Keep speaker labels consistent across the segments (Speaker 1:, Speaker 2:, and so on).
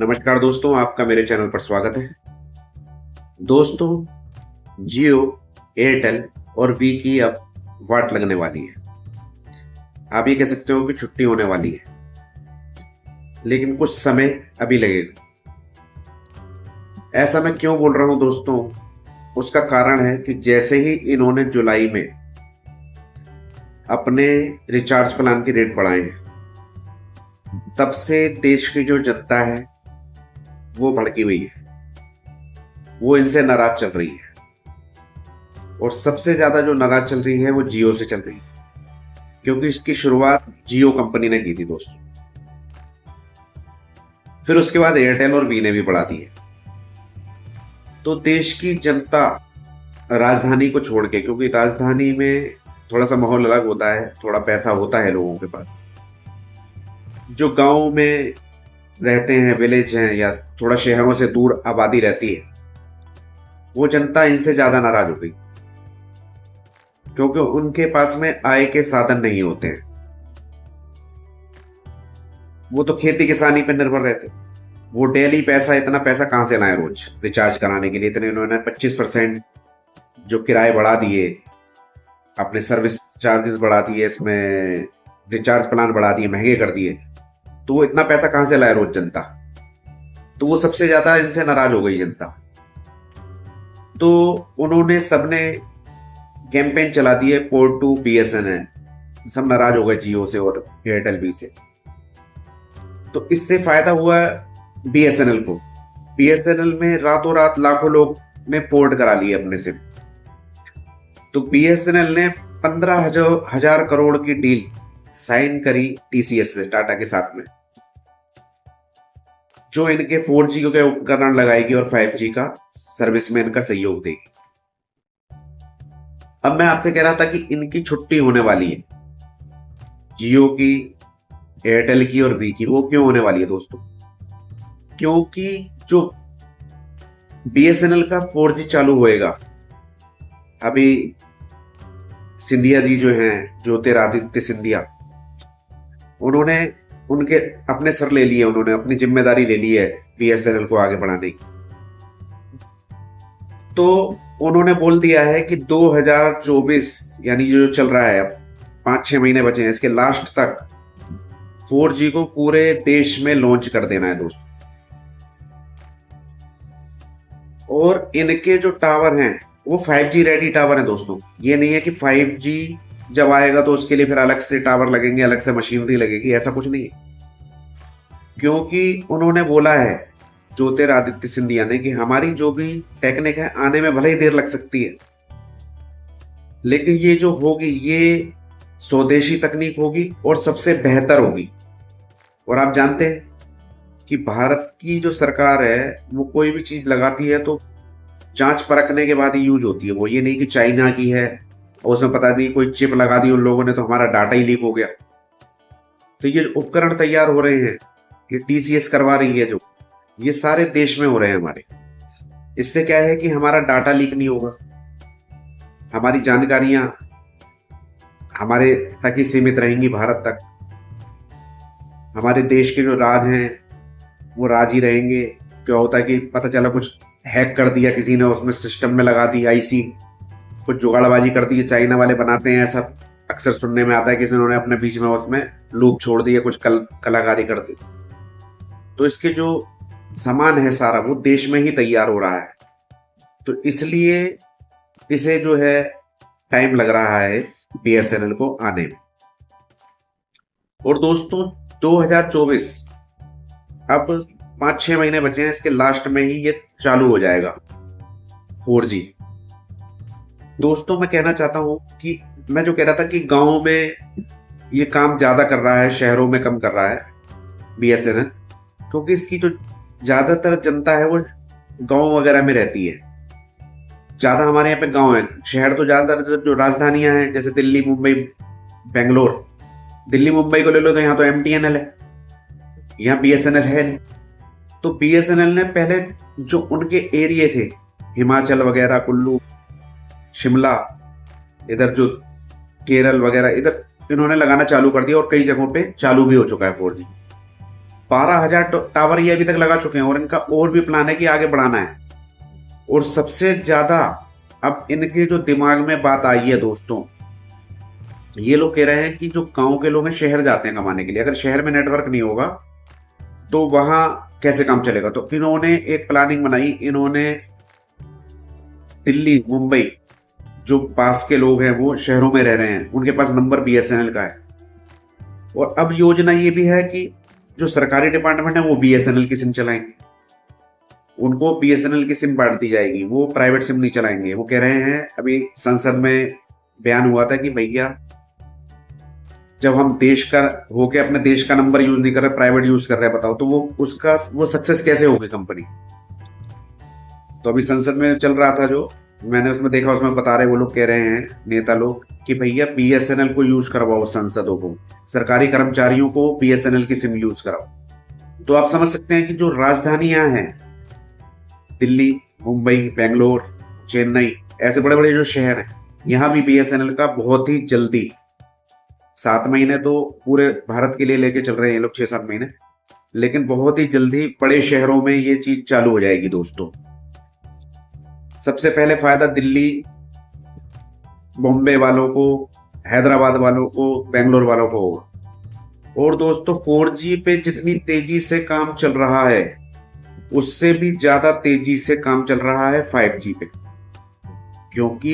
Speaker 1: नमस्कार दोस्तों, आपका मेरे चैनल पर स्वागत है। दोस्तों, जियो, एयरटेल और वी की अब वाट लगने वाली है। आप ये कह सकते हो कि छुट्टी होने वाली है, लेकिन कुछ समय अभी लगेगा। ऐसा मैं क्यों बोल रहा हूं दोस्तों? उसका कारण है कि जैसे ही इन्होंने जुलाई में अपने रिचार्ज प्लान की रेट बढ़ाए हैं, तब से देश की जो जनता है वो भड़की हुई है। वो इनसे नाराज चल रही है, और सबसे ज्यादा जो नाराज चल रही है वो जियो से चल रही है, क्योंकि इसकी शुरुआत जियो कंपनी ने की थी दोस्तों। फिर उसके बाद एयरटेल और वी ने भी बढ़ा दी है। तो देश की जनता राजधानी को छोड़ के, क्योंकि राजधानी में थोड़ा सा माहौल अलग होता है, थोड़ा पैसा होता है लोगों के पास, जो गांव में रहते हैं, विलेज हैं, या थोड़ा शहरों से दूर आबादी रहती है, वो जनता इनसे ज्यादा नाराज हो गई, क्योंकि उनके पास में आय के साधन नहीं होते हैं। वो तो खेती किसानी पर निर्भर रहते हैं। वो डेली पैसा, इतना पैसा कहां से लाए रोज रिचार्ज कराने के लिए? इतने इन्होंने 25% जो किराए बढ़ा दिए, अपने सर्विस चार्जेस बढ़ा दिए, इसमें रिचार्ज प्लान बढ़ा दिए, महंगे कर दिए। तो वो इतना पैसा कहां से लाए रोज जनता? तो वो सबसे ज्यादा इनसे नाराज हो गई जनता। तो उन्होंने सबने कैंपेन चला दिए, पोर्ट टू बीएसएनएल। सब नाराज हो गए जियो से और एयरटेल बी से। तो इससे फायदा हुआ बीएसएनएल को। बीएसएनएल में रातों रात लाखों लोग ने पोर्ट करा लिए अपने सिम। तो बीएसएनएल ने 15,000 करोड़ की डील साइन करी टीसीएस से, टाटा के साथ में, जो इनके 4G के उपकरण लगाएगी और 5G का सर्विस में इनका सहयोग देगी। अब मैं आपसे कह रहा था कि इनकी छुट्टी होने वाली है, जियो की, एयरटेल की और वी की। वो क्यों होने वाली है दोस्तों? क्योंकि जो बीएसएनएल का 4G चालू होएगा, अभी सिंधिया जी जो हैं, ज्योतिरादित्य सिंधिया, उन्होंने उनके अपने सर ले लिए, उन्होंने अपनी जिम्मेदारी ले ली है बीएसएनएल को आगे बढ़ाने की। तो उन्होंने बोल दिया है कि 2024, यानी जो चल रहा है, अब 5-6 महीने बचे हैं, इसके लास्ट तक 4G को पूरे देश में लॉन्च कर देना है दोस्तों। और इनके जो टावर हैं वो 5G रेडी टावर हैं दोस्तों। ये नहीं है कि 5G जब आएगा तो उसके लिए फिर अलग से टावर लगेंगे, अलग से मशीनरी लगेगी, ऐसा कुछ नहीं है। क्योंकि उन्होंने बोला है, ज्योतिरादित्य सिंधिया ने, कि हमारी जो भी टेक्निक है, आने में भले ही देर लग सकती है, लेकिन ये जो होगी ये स्वदेशी तकनीक होगी और सबसे बेहतर होगी। और आप जानते हैं कि भारत की जो सरकार है वो कोई भी चीज लगाती है तो जांच परखने के बाद ही यूज होती है। वो ये नहीं कि चाइना की है और उसमें पता नहीं कोई चिप लगा दी उन लोगों ने तो हमारा डाटा ही लीक हो गया। तो ये उपकरण तैयार हो रहे हैं, ये टीसीएस करवा रही है, जो ये सारे देश में हो रहे हैं हमारे। इससे क्या है कि हमारा डाटा लीक नहीं होगा, हमारी जानकारियां हमारे तक ही सीमित रहेंगी, भारत तक। हमारे देश के जो राज हैं वो राज ही रहेंगे। क्या होता है कि पता चला कुछ हैक कर दिया किसी ने, उसमें सिस्टम में लगा दी आईसी, कुछ जुगाड़बाजी कर दी, चाइना वाले बनाते हैं ऐसा, अक्सर सुनने में आता है कि उन्होंने अपने बीच में उसमें लूप छोड़ दिया, कुछ कलाकारी कर दी। तो इसके जो सामान है सारा वो देश में ही तैयार हो रहा है। तो इसलिए इसे जो है टाइम लग रहा है बीएसएनएल को आने में। और दोस्तों 2024, अब 5-6 महीने बचे हैं, इसके लास्ट में ही ये चालू हो जाएगा 4G। दोस्तों मैं कहना चाहता हूं कि मैं जो कह रहा था कि गांवों में ये काम ज्यादा कर रहा है, शहरों में कम कर रहा है बीएसएनएल, क्योंकि इसकी जो ज्यादातर जनता है वो गांव वगैरह में रहती है। ज्यादा हमारे यहाँ पे गांव है, शहर तो ज्यादातर जो राजधानियां हैं, जैसे दिल्ली, मुंबई, बेंगलोर। दिल्ली मुंबई को ले लो तो यहाँ तो एमटीएनएल है, यहाँ बीएसएनएल है नहीं। तो बीएसएनएल ने पहले जो उनके एरिया थे, हिमाचल वगैरह, कुल्लू, शिमला, इधर जो केरल वगैरह, इधर इन्होंने लगाना चालू कर दिया और कई जगहों पे चालू भी हो चुका है 4G। 12,000 टावर ये अभी तक लगा चुके हैं और इनका और भी प्लान है कि आगे बढ़ाना है। और सबसे ज्यादा अब इनके जो दिमाग में बात आई है दोस्तों, ये लोग कह रहे हैं कि जो गांव के लोग हैं शहर जाते हैं कमाने के लिए, अगर शहर में नेटवर्क नहीं होगा तो वहां कैसे काम चलेगा। तो इन्होंने एक प्लानिंग बनाई, इन्होंने दिल्ली मुंबई जो पास के लोग हैं वो शहरों में रह रहे हैं, उनके पास नंबर बीएसएनएल का है। और अब योजना ये भी है कि जो सरकारी डिपार्टमेंट है वो बीएसएनएल की सिम चलाएंगे, उनको बीएसएनएल की सिम बांट दी जाएगी, वो प्राइवेट सिम नहीं चलाएंगे। वो कह रहे हैं, अभी संसद में बयान हुआ था कि भैया जब हम देश का होके अपने देश का नंबर यूज नहीं कर रहे, प्राइवेट यूज कर रहे हैं, बताओ तो वो सक्सेस कैसे होगी कंपनी। तो अभी संसद में चल रहा था, जो मैंने उसमें देखा, उसमें बता रहे, वो लोग कह रहे हैं नेता लोग कि भैया बीएसएनएल को यूज करवाओ, सांसदों को, सरकारी कर्मचारियों को बीएसएनएल की सिम यूज कराओ। तो आप समझ सकते हैं कि जो राजधानियां हैं दिल्ली, मुंबई, बेंगलोर, चेन्नई, ऐसे बड़े बड़े जो शहर हैं, यहां भी बीएसएनएल का बहुत ही जल्दी, 7 महीने तो पूरे भारत के लिए लेके चल रहे हैं ये लोग, 6-7 महीने, लेकिन बहुत ही जल्दी बड़े शहरों में ये चीज चालू हो जाएगी दोस्तों। सबसे पहले फायदा दिल्ली, बॉम्बे वालों को, हैदराबाद वालों को, बेंगलोर वालों को होगा। और दोस्तों 4G पे जितनी तेजी से काम चल रहा है उससे भी ज्यादा तेजी से काम चल रहा है 5G पे, क्योंकि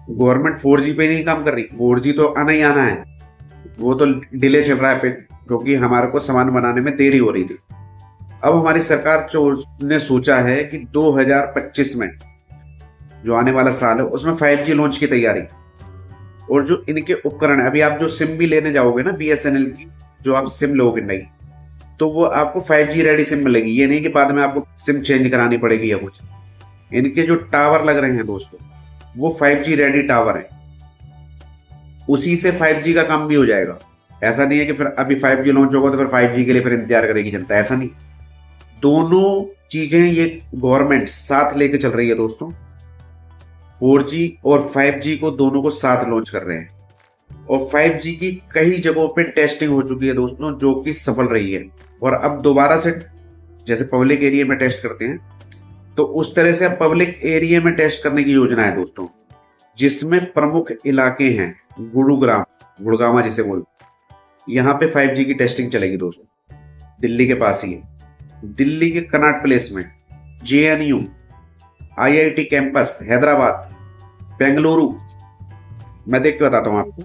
Speaker 1: गवर्नमेंट 4G पे नहीं काम कर रही, 4G तो आना ही आना है, वो तो डिले चल रहा है पे, क्योंकि हमारे को सामान बनाने में देरी हो रही थी। अब हमारी सरकार ने सोचा है कि 2025 में जो आने वाला साल है उसमें 5G लॉन्च की तैयारी। और जो इनके उपकरण है, अभी आप जो सिम भी लेने जाओगे ना बीएसएनएल की, जो आप सिम लोगे नहीं, तो वो आपको 5G रेडी सिम मिलेगी, ये नहीं कि बाद में आपको सिम चेंज करानी पड़ेगी या कुछ। इनके जो टावर लग रहे हैं दोस्तों वो 5G रेडी टावर है, उसी से 5G का काम भी हो जाएगा। ऐसा नहीं है कि फिर अभी 5G लॉन्च होगा तो फिर 5G के लिए फिर इंतजार करेगी जनता, ऐसा नहीं। दोनों चीजें ये गवर्नमेंट साथ लेके चल रही है दोस्तों, 4G और 5G को दोनों को साथ लॉन्च कर रहे हैं। और 5G की कई जगहों पे टेस्टिंग हो चुकी है दोस्तों, जो कि सफल रही है। और अब दोबारा से जैसे पब्लिक एरिया में टेस्ट करते हैं, तो उस तरह से अब पब्लिक एरिया में टेस्ट करने की योजना है दोस्तों, जिसमें प्रमुख इलाके हैं गुरुग्राम, गुड़गामा जिसे बोल, यहाँ पे 5G की टेस्टिंग चलेगी दोस्तों। दिल्ली के पास ही है, दिल्ली के कनॉट प्लेस में, JNU, IIT campus Hyderabad, Bengaluru, मैं देख के बताता हूं आपको,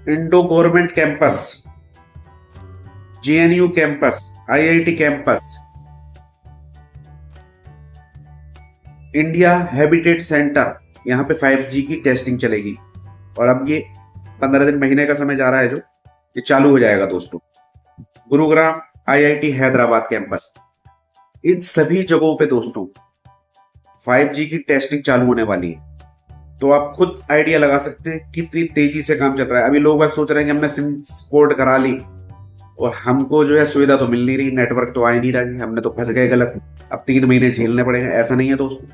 Speaker 1: Indo government campus, JNU campus, IIT campus, India habitat centre, यहाँ पे 5G की टेस्टिंग चलेगी। और अब ये 15 दिन, महीने का समय जा रहा है जो ये चालू हो जाएगा दोस्तों। गुरुग्राम, IIT हैदराबाद कैंपस, इन सभी जगहों पे दोस्तों 5G की टेस्टिंग चालू होने वाली है। तो आप खुद आइडिया लगा सकते हैं कितनी तेजी से काम चल रहा है। अभी लोग सोच रहे हैं कि हमने सिम पोर्ट करा ली और हमको जो है सुविधा तो मिल नहीं रही, नेटवर्क तो आ ही नहीं रहा, हमने तो फंस गए गलत, अब 3 महीने झेलने पड़ेंगे। ऐसा नहीं है दोस्तों,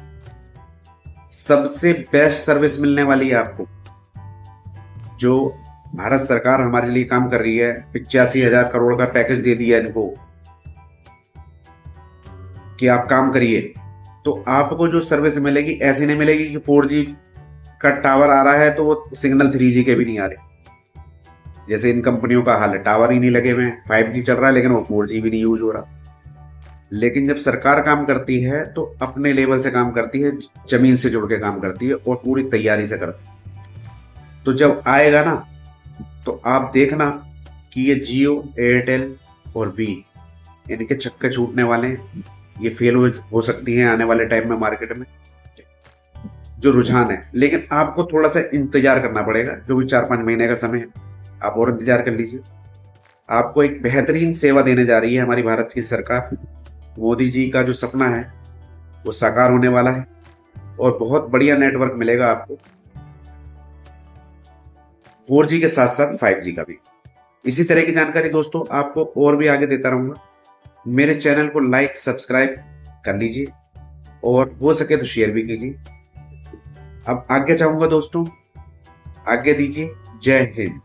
Speaker 1: सबसे बेस्ट सर्विस मिलने वाली है आपको। जो भारत सरकार हमारे लिए काम कर रही है, 85,000 करोड़ का पैकेज दे दिया इनको कि आप काम करिए, तो आपको जो सर्विस मिलेगी ऐसी नहीं मिलेगी कि 4G का टावर आ रहा है तो वो सिग्नल 3G के भी नहीं आ रहे, जैसे इन कंपनियों का हाल है, टावर ही नहीं लगे हुए हैं, 5G चल रहा है लेकिन वो 4G भी नहीं यूज हो रहा। लेकिन जब सरकार काम करती है तो अपने लेवल से काम करती है, जमीन से जुड़ के काम करती है और पूरी तैयारी से करती है। तो जब आएगा ना तो आप देखना कि ये जियो, एयरटेल और वी, इनके छक्के छूटने वाले हैं, ये फेल हो सकती हैं आने वाले टाइम में मार्केट में, जो रुझान है। लेकिन आपको थोड़ा सा इंतजार करना पड़ेगा, जो भी 4-5 महीने का समय है, आप और इंतजार कर लीजिए। आपको एक बेहतरीन सेवा देने जा रही है हमारी भारत की सरकार। मोदी जी का जो सपना है वो साकार होने वाला है और बहुत बढ़िया नेटवर्क मिलेगा आपको, 4G के साथ साथ 5G का भी। इसी तरह की जानकारी दोस्तों आपको और भी आगे देता रहूंगा। मेरे चैनल को लाइक, सब्सक्राइब कर लीजिए और हो सके तो शेयर भी कीजिए। अब आज्ञा चाहूंगा दोस्तों, आज्ञा दीजिए। जय हिंद।